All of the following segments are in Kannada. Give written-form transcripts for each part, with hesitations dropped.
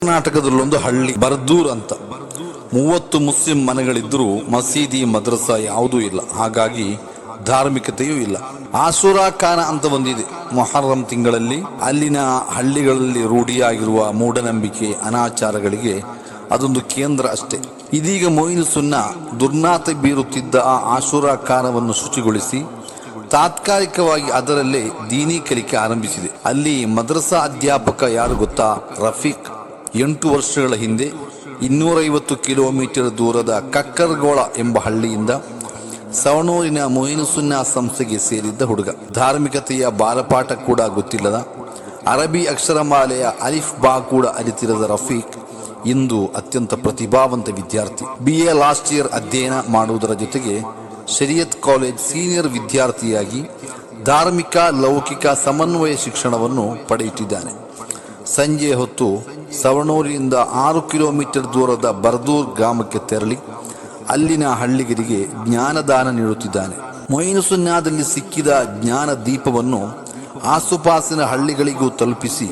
ಕರ್ನಾಟಕದಲ್ಲೊಂದು ಹಳ್ಳಿ ಬರ್ದೂರ್ ಅಂತ 30 ಮುಸ್ಲಿಂ ಮನೆಗಳಿದ್ದರೂ ಮಸೀದಿ ಮದ್ರಸಾ ಯಾವುದೂ ಇಲ್ಲ. ಹಾಗಾಗಿ ಧಾರ್ಮಿಕತೆಯೂ ಇಲ್ಲ. ಆಶುರಾ ಖಾನ ಅಂತ ಒಂದಿದೆ. ಮೊಹರ್ರಂ ತಿಂಗಳಲ್ಲಿ ಅಲ್ಲಿನ ಹಳ್ಳಿಗಳಲ್ಲಿ ರೂಢಿಯಾಗಿರುವ ಮೂಢನಂಬಿಕೆ ಅನಾಚಾರಗಳಿಗೆ ಅದೊಂದು ಕೇಂದ್ರ ಅಷ್ಟೇ. ಇದೀಗ ಮೊಯಿನ್ ಸುನ್ನಾ ದುರ್ನಾತ ಬೀರುತ್ತಿದ್ದ ಆ ಆಶುರಾ ಖಾನವನ್ನು ಶುಚಿಗೊಳಿಸಿ ತಾತ್ಕಾಲಿಕವಾಗಿ ಅದರಲ್ಲೇ ದೀನಿ ಕಲಿಕೆ ಆರಂಭಿಸಿದೆ. ಅಲ್ಲಿ ಮದ್ರಸಾ ಅಧ್ಯಾಪಕ ಯಾರು ಗೊತ್ತಾ? ರಫೀಕ್. 8 ವರ್ಷಗಳ ಹಿಂದೆ 250 ಕಿಲೋಮೀಟರ್ ದೂರದ ಕಕ್ಕರ್ಗೋಳ ಎಂಬ ಹಳ್ಳಿಯಿಂದ ಸವಣೂರಿನ ಮೊಯಿನ್ ಸುನ್ನಾ ಸಂಸ್ಥೆಗೆ ಸೇರಿದ್ದ ಹುಡುಗ. ಧಾರ್ಮಿಕತೆಯ ಬಾಲಪಾಠ ಕೂಡ ಗೊತ್ತಿಲ್ಲದ, ಅರಬಿ ಅಕ್ಷರಮಾಲೆಯ ಅಲಿಫ್ ಬಾ ಕೂಡ ಅರಿತಿರದ ರಫೀಕ್ ಇಂದು ಅತ್ಯಂತ ಪ್ರತಿಭಾವಂತ ವಿದ್ಯಾರ್ಥಿ. BA ಲಾಸ್ಟ್ ಇಯರ್ ಅಧ್ಯಯನ ಮಾಡುವುದರ ಜೊತೆಗೆ ಶರಿಯತ್ ಕಾಲೇಜ್ ಸೀನಿಯರ್ ವಿದ್ಯಾರ್ಥಿಯಾಗಿ ಧಾರ್ಮಿಕ ಲೌಕಿಕ ಸಮನ್ವಯ ಶಿಕ್ಷಣವನ್ನು ಪಡೆಯುತ್ತಿದ್ದಾನೆ. ಸಂಜೆ ಹೊತ್ತು ಸವಣೂರಿನಿಂದ 6 ಕಿಲೋಮೀಟರ್ ದೂರದ ಬರ್ದೂರ್ ಗ್ರಾಮಕ್ಕೆ ತೆರಳಿ ಅಲ್ಲಿನ ಹಳ್ಳಿಗರಿಗೆ ಜ್ಞಾನದಾನ ನೀಡುತ್ತಿದ್ದಾನೆ. ಮೊಯಿನ್ ಸುನ್ನಾದಲ್ಲಿ ಸಿಕ್ಕಿದ ಜ್ಞಾನ ದೀಪವನ್ನು ಆಸುಪಾಸಿನ ಹಳ್ಳಿಗಳಿಗೂ ತಲುಪಿಸಿ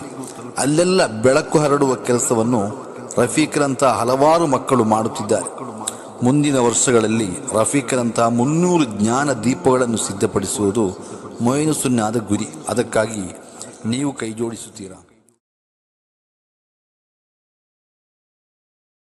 ಅಲ್ಲೆಲ್ಲ ಬೆಳಕು ಹರಡುವ ಕೆಲಸವನ್ನು ರಫೀಕರಂಥ ಹಲವಾರು ಮಕ್ಕಳು ಮಾಡುತ್ತಿದ್ದಾರೆ. ಮುಂದಿನ ವರ್ಷಗಳಲ್ಲಿ ರಫೀಕರಂತಹ 300 ಜ್ಞಾನ ದೀಪಗಳನ್ನು ಸಿದ್ಧಪಡಿಸುವುದು ಮೊಯಿನ್ ಸುನ್ನಾದ ಗುರಿ. ಅದಕ್ಕಾಗಿ ನೀವು ಕೈ ಜೋಡಿಸುತ್ತೀರಾ?